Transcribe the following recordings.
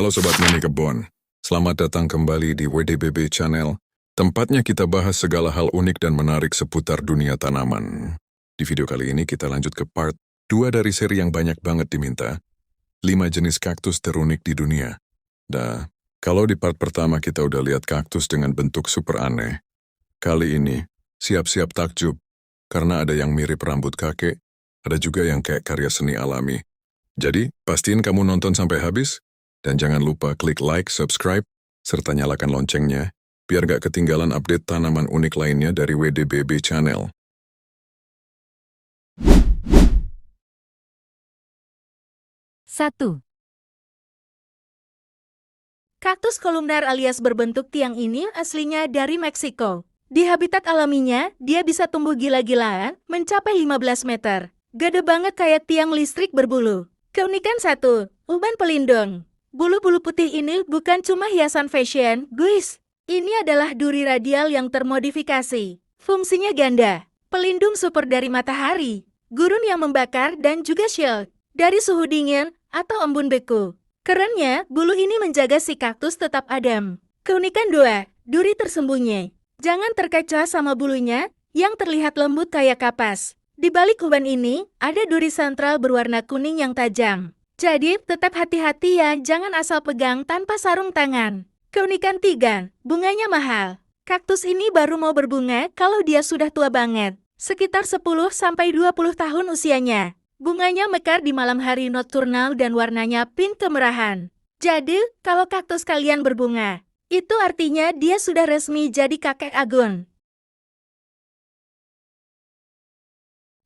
Halo Sobat Mini Kebon, selamat datang kembali di WDBB Channel. Tempatnya kita bahas segala hal unik dan menarik seputar dunia tanaman. Di video kali ini kita lanjut ke part 2 dari seri yang banyak banget diminta. 5 jenis kaktus terunik di dunia. Kalau di part pertama kita udah lihat kaktus dengan bentuk super aneh, kali ini siap-siap takjub, karena ada yang mirip rambut kakek, ada juga yang kayak karya seni alami. Jadi, pastiin kamu nonton sampai habis, dan jangan lupa klik like, subscribe, serta nyalakan loncengnya, biar gak ketinggalan update tanaman unik lainnya dari WDBB Channel. Satu. Kaktus kolumnar alias berbentuk tiang ini aslinya dari Meksiko. Di habitat alaminya, dia bisa tumbuh gila-gilaan, mencapai 15 meter. Gede banget kayak tiang listrik berbulu. Keunikan 1. Uban pelindung. Bulu-bulu putih ini bukan cuma hiasan fashion, guys. Ini adalah duri radial yang termodifikasi. Fungsinya ganda. Pelindung super dari matahari, gurun yang membakar, dan juga shield dari suhu dingin atau embun beku. Kerennya, bulu ini menjaga si kaktus tetap adem. Keunikan 2. Duri tersembunyi. Jangan terkecoh sama bulunya yang terlihat lembut kayak kapas. Di balik uban ini, ada duri sentral berwarna kuning yang tajam. Jadi, tetap hati-hati ya, jangan asal pegang tanpa sarung tangan. Keunikan 3. Bunganya mahal. Kaktus ini baru mau berbunga kalau dia sudah tua banget. Sekitar 10-20 tahun usianya. Bunganya mekar di malam hari nokturnal dan warnanya pink kemerahan. Jadi, kalau kaktus kalian berbunga, itu artinya dia sudah resmi jadi kakek agung.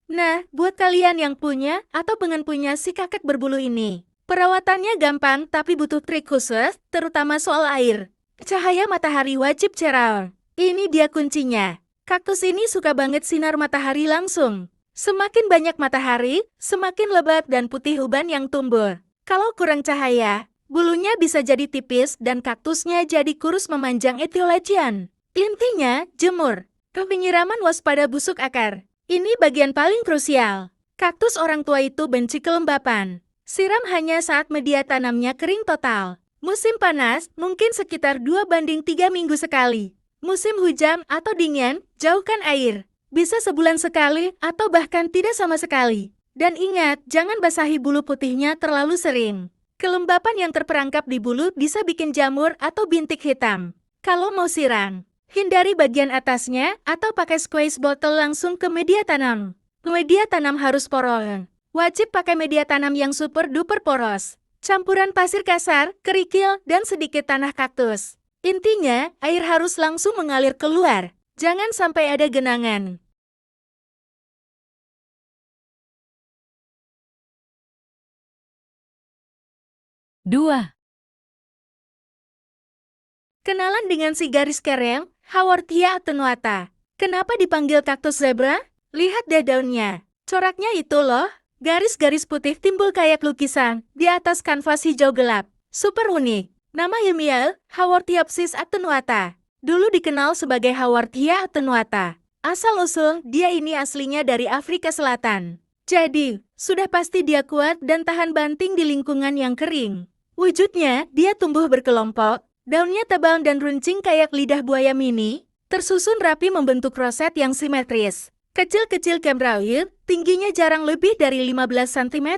Nah, buat kalian yang punya atau pengen punya si kakek berbulu ini, perawatannya gampang tapi butuh trik khusus, terutama soal air. Cahaya matahari wajib cerah. Ini dia kuncinya. Kaktus ini suka banget sinar matahari langsung. Semakin banyak matahari, semakin lebat dan putih uban yang tumbuh. Kalau kurang cahaya, bulunya bisa jadi tipis dan kaktusnya jadi kurus memanjang etiolajian. Intinya, jemur. Penyiraman waspada busuk akar. Ini bagian paling krusial. Kaktus orang tua itu benci kelembapan. Siram hanya saat media tanamnya kering total. Musim panas mungkin sekitar 2/3 minggu sekali. Musim hujan atau dingin, jauhkan air. Bisa sebulan sekali atau bahkan tidak sama sekali. Dan ingat, jangan basahi bulu putihnya terlalu sering. Kelembapan yang terperangkap di bulu bisa bikin jamur atau bintik hitam. Kalau mau siram, hindari bagian atasnya atau pakai squeeze bottle langsung ke media tanam. Media tanam harus poros. Wajib pakai media tanam yang super duper poros. Campuran pasir kasar, kerikil, dan sedikit tanah kaktus. Intinya, air harus langsung mengalir keluar. Jangan sampai ada genangan. Dua. Kenalan dengan si garis kereng, Haworthia attenuata. Kenapa dipanggil kaktus zebra? Lihat deh daunnya. Coraknya itu loh. Garis-garis putih timbul kayak lukisan di atas kanvas hijau gelap. Super unik. Nama ilmiah, Haworthiopsis attenuata. Dulu dikenal sebagai Haworthia attenuata. Asal-usul, dia ini aslinya dari Afrika Selatan. Jadi, sudah pasti dia kuat dan tahan banting di lingkungan yang kering. Wujudnya, dia tumbuh berkelompok. Daunnya tebal dan runcing kayak lidah buaya mini, tersusun rapi membentuk roset yang simetris. Kecil-kecil kemrawir, tingginya jarang lebih dari 15 cm.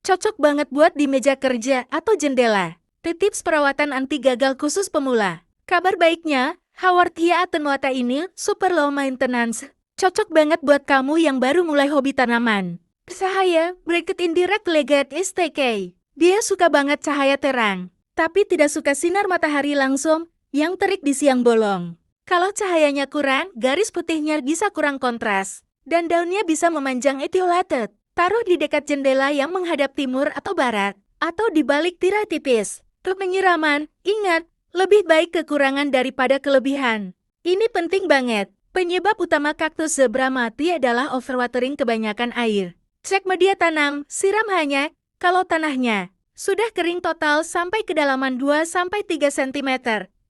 Cocok banget buat di meja kerja atau jendela. Tips perawatan anti gagal khusus pemula. Kabar baiknya, Haworthia attenuata ini super low maintenance. Cocok banget buat kamu yang baru mulai hobi tanaman. Cahaya, Bracket Indirect Legate STK. Dia suka banget cahaya terang, tapi tidak suka sinar matahari langsung yang terik di siang bolong. Kalau cahayanya kurang, garis putihnya bisa kurang kontras, dan daunnya bisa memanjang etiolated. Taruh di dekat jendela yang menghadap timur atau barat, atau di balik tirai tipis. Penyiraman, ingat, lebih baik kekurangan daripada kelebihan. Ini penting banget. Penyebab utama kaktus zebra mati adalah overwatering kebanyakan air. Cek media tanam, siram hanya kalau tanahnya sudah kering total sampai kedalaman 2-3 cm.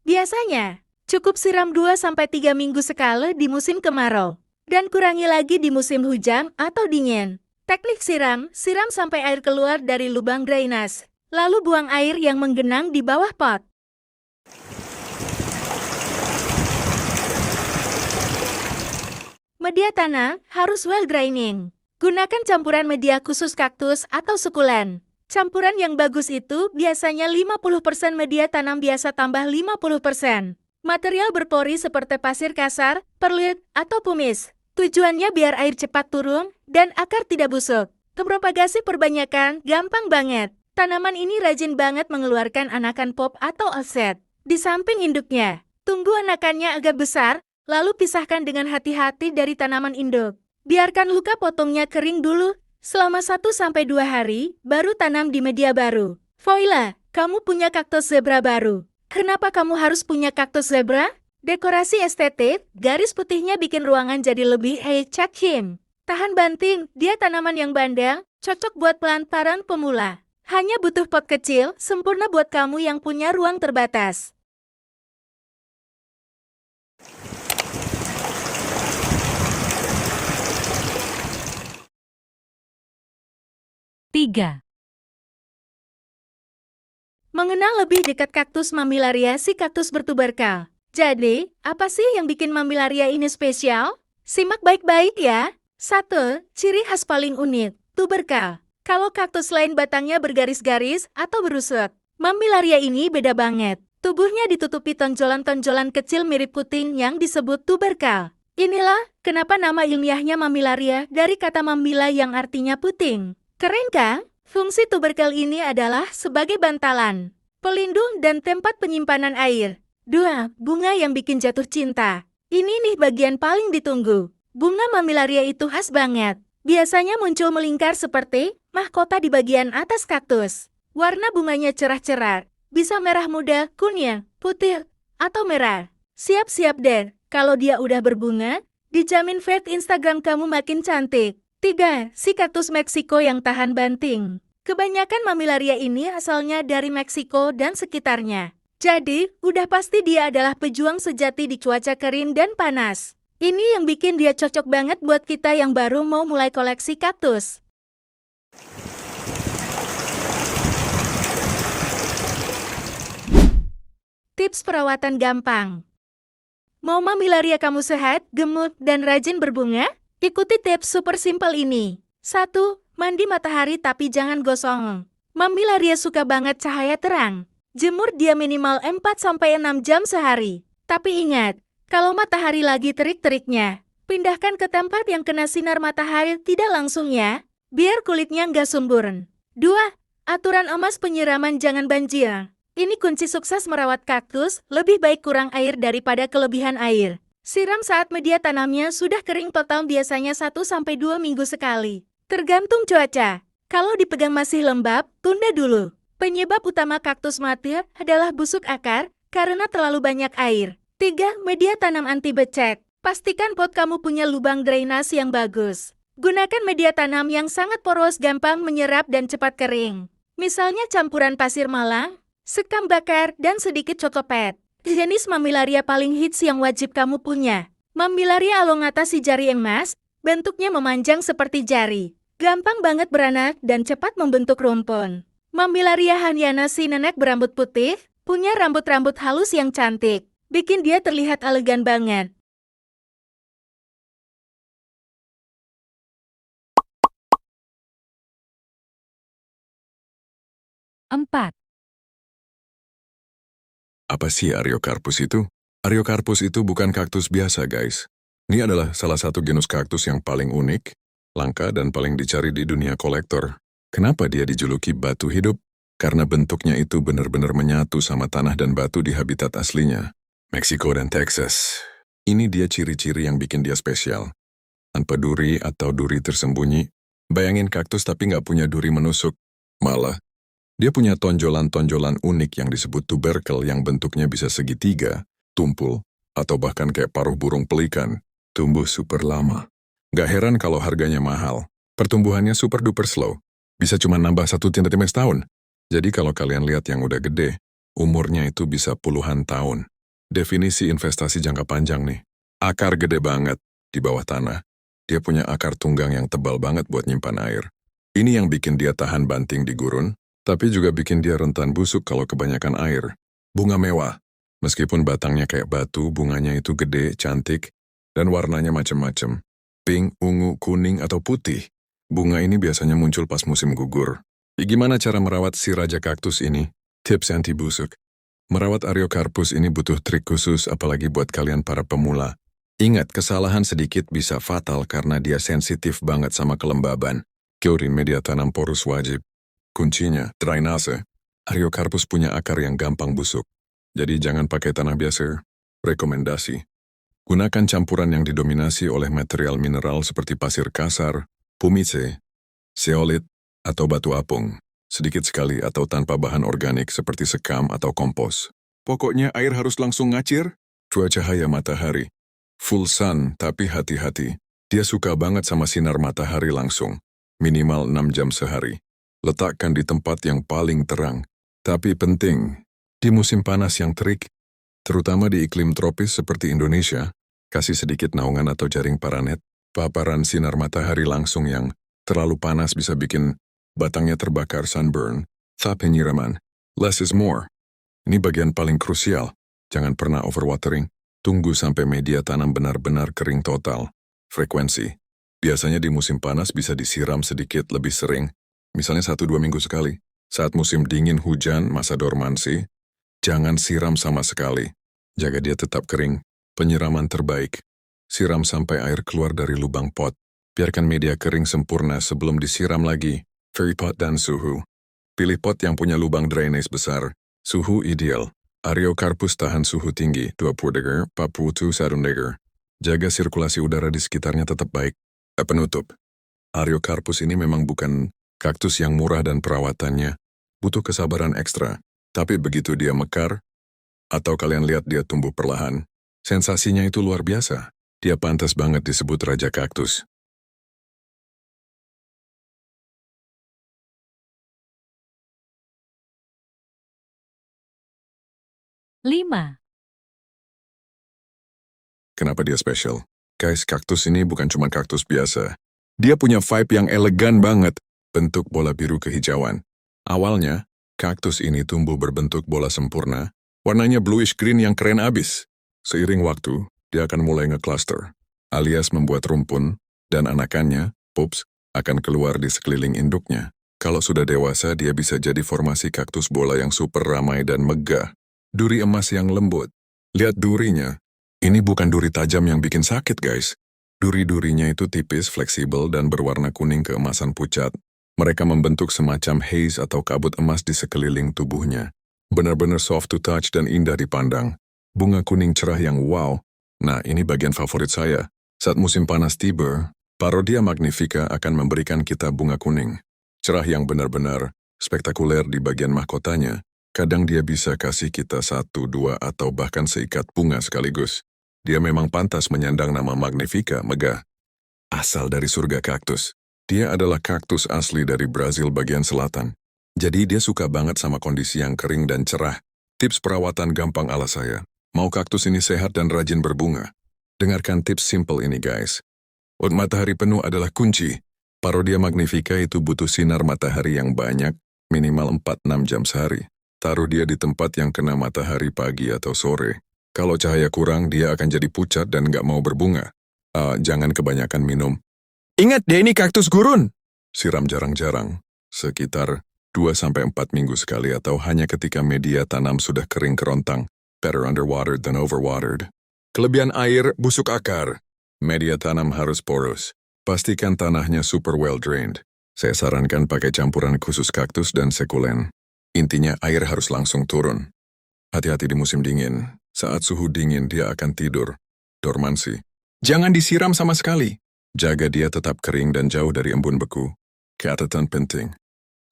Biasanya, cukup siram 2-3 minggu sekali di musim kemarau, dan kurangi lagi di musim hujan atau dingin. Teknik siram, siram sampai air keluar dari lubang drainase. lalu buang air yang menggenang di bawah pot. Media tanam harus well draining. Gunakan campuran media khusus kaktus atau sukulen. Campuran yang bagus itu biasanya 50% media tanam biasa tambah 50%. Material berpori seperti pasir kasar, perlit, atau pumice. Tujuannya biar air cepat turun dan akar tidak busuk. Kepropagasi perbanyakan gampang banget. Tanaman ini rajin banget mengeluarkan anakan pop atau offset. Di samping induknya, tunggu anakannya agak besar, lalu pisahkan dengan hati-hati dari tanaman induk. Biarkan luka potongnya kering dulu, selama 1-2 hari, baru tanam di media baru. Voila, kamu punya kaktus zebra baru. Kenapa kamu harus punya kaktus zebra? Dekorasi estetik, garis putihnya bikin ruangan jadi lebih hey-check-him. Tahan banting, dia tanaman yang bandel, cocok buat plantaran pemula. Hanya butuh pot kecil, sempurna buat kamu yang punya ruang terbatas. Tiga. Mengenal lebih dekat kaktus Mammillaria, si kaktus bertuberkal. Jadi, apa sih yang bikin Mammillaria ini spesial? Simak baik-baik ya. 1. Ciri khas paling unik, tuberkal. Kalau kaktus lain batangnya bergaris-garis atau berusut, Mammillaria ini beda banget. Tubuhnya ditutupi tonjolan-tonjolan kecil mirip puting yang disebut tuberkal. Inilah kenapa nama ilmiahnya Mammillaria dari kata mammilla yang artinya puting. Keren kan? Fungsi tuberkal ini adalah sebagai bantalan, pelindung dan tempat penyimpanan air. 2. Bunga yang bikin jatuh cinta. Ini nih bagian paling ditunggu. Bunga Mammillaria itu khas banget. Biasanya muncul melingkar seperti mahkota di bagian atas kaktus. Warna bunganya cerah-cerah, bisa merah muda, kuning, putih, atau merah. Siap-siap deh, kalau dia udah berbunga, dijamin feed Instagram kamu makin cantik. 3. Si kaktus Meksiko yang tahan banting. Kebanyakan Mammillaria ini asalnya dari Meksiko dan sekitarnya. Jadi, udah pasti dia adalah pejuang sejati di cuaca kering dan panas. Ini yang bikin dia cocok banget buat kita yang baru mau mulai koleksi kaktus. Tips perawatan gampang. Mau Mammillaria kamu sehat, gemuk, dan rajin berbunga? Ikuti tips super simpel ini. 1. Mandi matahari tapi jangan gosong. Mammillaria suka banget cahaya terang. Jemur dia minimal 4-6 jam sehari. Tapi ingat, kalau matahari lagi terik-teriknya, pindahkan ke tempat yang kena sinar matahari tidak langsung ya, biar kulitnya nggak sumburn. 2. Aturan emas penyiraman jangan banjir. Ini kunci sukses merawat kaktus, lebih baik kurang air daripada kelebihan air. Siram saat media tanamnya sudah kering total biasanya 1-2 minggu sekali. Tergantung cuaca. Kalau dipegang masih lembab, tunda dulu. Penyebab utama kaktus mati adalah busuk akar karena terlalu banyak air. 3. Media tanam anti becek. Pastikan pot kamu punya lubang drainase yang bagus. Gunakan media tanam yang sangat poros, gampang menyerap dan cepat kering. Misalnya campuran pasir malang, sekam bakar, dan sedikit cokopet. Jenis Mammillaria paling hits yang wajib kamu punya. Mammillaria elongata si jari emas, bentuknya memanjang seperti jari. Gampang banget beranak dan cepat membentuk rumpun. Mammillaria hanyana si nenek berambut putih, punya rambut-rambut halus yang cantik. Bikin dia terlihat elegan banget. Empat. Apa sih Ariocarpus itu? Ariocarpus itu bukan kaktus biasa, guys. Ini adalah salah satu genus kaktus yang paling unik, langka, dan paling dicari di dunia kolektor. Kenapa dia dijuluki batu hidup? Karena bentuknya itu benar-benar menyatu sama tanah dan batu di habitat aslinya, Meksiko dan Texas. Ini dia ciri-ciri yang bikin dia spesial. Tanpa duri atau duri tersembunyi, bayangin kaktus tapi nggak punya duri menusuk. Malah, dia punya tonjolan-tonjolan unik yang disebut tuberkel yang bentuknya bisa segitiga, tumpul, atau bahkan kayak paruh burung pelikan. Tumbuh super lama. Gak heran kalau harganya mahal. Pertumbuhannya super duper slow. Bisa cuma nambah 1 cm setahun. Jadi kalau kalian lihat yang udah gede, umurnya itu bisa puluhan tahun. Definisi investasi jangka panjang nih. Akar gede banget di bawah tanah. Dia punya akar tunggang yang tebal banget buat nyimpan air. Ini yang bikin dia tahan banting di gurun, Tapi juga bikin dia rentan busuk kalau kebanyakan air. Bunga mewah. Meskipun batangnya kayak batu, bunganya itu gede, cantik, dan warnanya macam-macam. Pink, ungu, kuning, atau putih. Bunga ini biasanya muncul pas musim gugur. Gimana cara merawat si raja kaktus ini? Tips anti busuk. Merawat Ariocarpus ini butuh trik khusus apalagi buat kalian para pemula. Ingat, kesalahan sedikit bisa fatal karena dia sensitif banget sama kelembaban. Curing media tanam porus wajib. Kuncinya, drainase. Ariocarpus punya akar yang gampang busuk. Jadi jangan pakai tanah biasa. Rekomendasi. Gunakan campuran yang didominasi oleh material mineral seperti pasir kasar, pumice, zeolit, atau batu apung. Sedikit sekali atau tanpa bahan organik seperti sekam atau kompos. Pokoknya air harus langsung ngacir. Cuaca cahaya matahari. Full sun, tapi hati-hati. Dia suka banget sama sinar matahari langsung. Minimal 6 jam sehari. Letakkan di tempat yang paling terang. Tapi penting, di musim panas yang terik, terutama di iklim tropis seperti Indonesia, kasih sedikit naungan atau jaring paranet. Paparan sinar matahari langsung yang terlalu panas bisa bikin batangnya terbakar sunburn. Tapi penyiraman, less is more. Ini bagian paling krusial. Jangan pernah overwatering. Tunggu sampai media tanam benar-benar kering total. Frekuensi. Biasanya di musim panas bisa disiram sedikit lebih sering. Misalnya 1-2 minggu sekali. Saat musim dingin hujan, masa dormansi, jangan siram sama sekali. Jaga dia tetap kering. Penyiraman terbaik. Siram sampai air keluar dari lubang pot. Biarkan media kering sempurna sebelum disiram lagi. Very pot dan suhu. Pilih pot yang punya lubang drainase besar. Suhu ideal. Ariocarpus tahan suhu tinggi, 20 degree, 41 degree. Jaga sirkulasi udara di sekitarnya tetap baik. Penutup. Ariocarpus ini memang bukan kaktus yang murah dan perawatannya butuh kesabaran ekstra. Tapi begitu dia mekar, atau kalian lihat dia tumbuh perlahan, sensasinya itu luar biasa. Dia pantas banget disebut Raja Kaktus. Lima. Kenapa dia spesial? Guys, kaktus ini bukan cuma kaktus biasa. Dia punya vibe yang elegan banget, bentuk bola biru kehijauan. Awalnya, kaktus ini tumbuh berbentuk bola sempurna, warnanya bluish green yang keren abis. Seiring waktu, dia akan mulai nge-cluster, alias membuat rumpun, dan anakannya, pups, akan keluar di sekeliling induknya. Kalau sudah dewasa, dia bisa jadi formasi kaktus bola yang super ramai dan megah. Duri emas yang lembut. Lihat durinya. Ini bukan duri tajam yang bikin sakit, guys. Duri-durinya itu tipis, fleksibel, dan berwarna kuning keemasan pucat. Mereka membentuk semacam haze atau kabut emas di sekeliling tubuhnya. Benar-benar soft to touch dan indah dipandang. Bunga kuning cerah yang wow. Nah, ini bagian favorit saya. Saat musim panas tiba, Parodia magnifica akan memberikan kita bunga kuning. Cerah yang benar-benar spektakuler di bagian mahkotanya. Kadang dia bisa kasih kita 1, 2, atau bahkan seikat bunga sekaligus. Dia memang pantas menyandang nama Magnifica, megah. Asal dari surga kaktus. Dia adalah kaktus asli dari Brazil bagian selatan. Jadi dia suka banget sama kondisi yang kering dan cerah. Tips perawatan gampang ala saya. Mau kaktus ini sehat dan rajin berbunga? Dengarkan tips simple ini, guys. Matahari penuh adalah kunci. Parodia Magnifica itu butuh sinar matahari yang banyak, minimal 4-6 jam sehari. Taruh dia di tempat yang kena matahari pagi atau sore. Kalau cahaya kurang, dia akan jadi pucat dan nggak mau berbunga. Jangan kebanyakan minum. Ingat, dia ini kaktus gurun! Siram jarang-jarang, sekitar 2-4 minggu sekali atau hanya ketika media tanam sudah kering kerontang. Better underwatered than overwatered. Kelebihan air, busuk akar. Media tanam harus porous. Pastikan tanahnya super well drained. Saya sarankan pakai campuran khusus kaktus dan sekulen. Intinya air harus langsung turun. Hati-hati di musim dingin. Saat suhu dingin dia akan tidur. Dormansi. Jangan disiram sama sekali. Jaga dia tetap kering dan jauh dari embun beku. Catatan penting.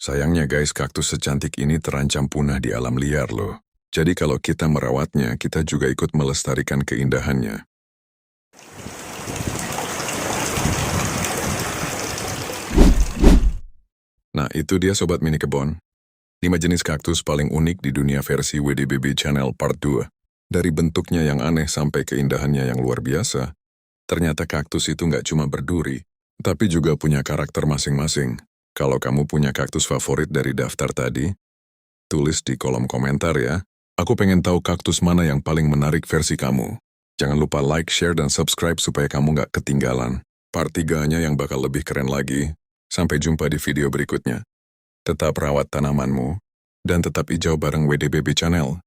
Sayangnya guys, kaktus secantik ini terancam punah di alam liar loh. Jadi kalau kita merawatnya, kita juga ikut melestarikan keindahannya. Nah, itu dia Sobat Mini Kebon. 5 jenis kaktus paling unik di dunia versi WDBB Channel Part 2. Dari bentuknya yang aneh sampai keindahannya yang luar biasa, ternyata kaktus itu nggak cuma berduri, tapi juga punya karakter masing-masing. Kalau kamu punya kaktus favorit dari daftar tadi, tulis di kolom komentar ya. Aku pengen tahu kaktus mana yang paling menarik versi kamu. Jangan lupa like, share, dan subscribe supaya kamu nggak ketinggalan. Part 3-nya yang bakal lebih keren lagi. Sampai jumpa di video berikutnya. Tetap rawat tanamanmu, dan tetap hijau bareng WDBB Channel.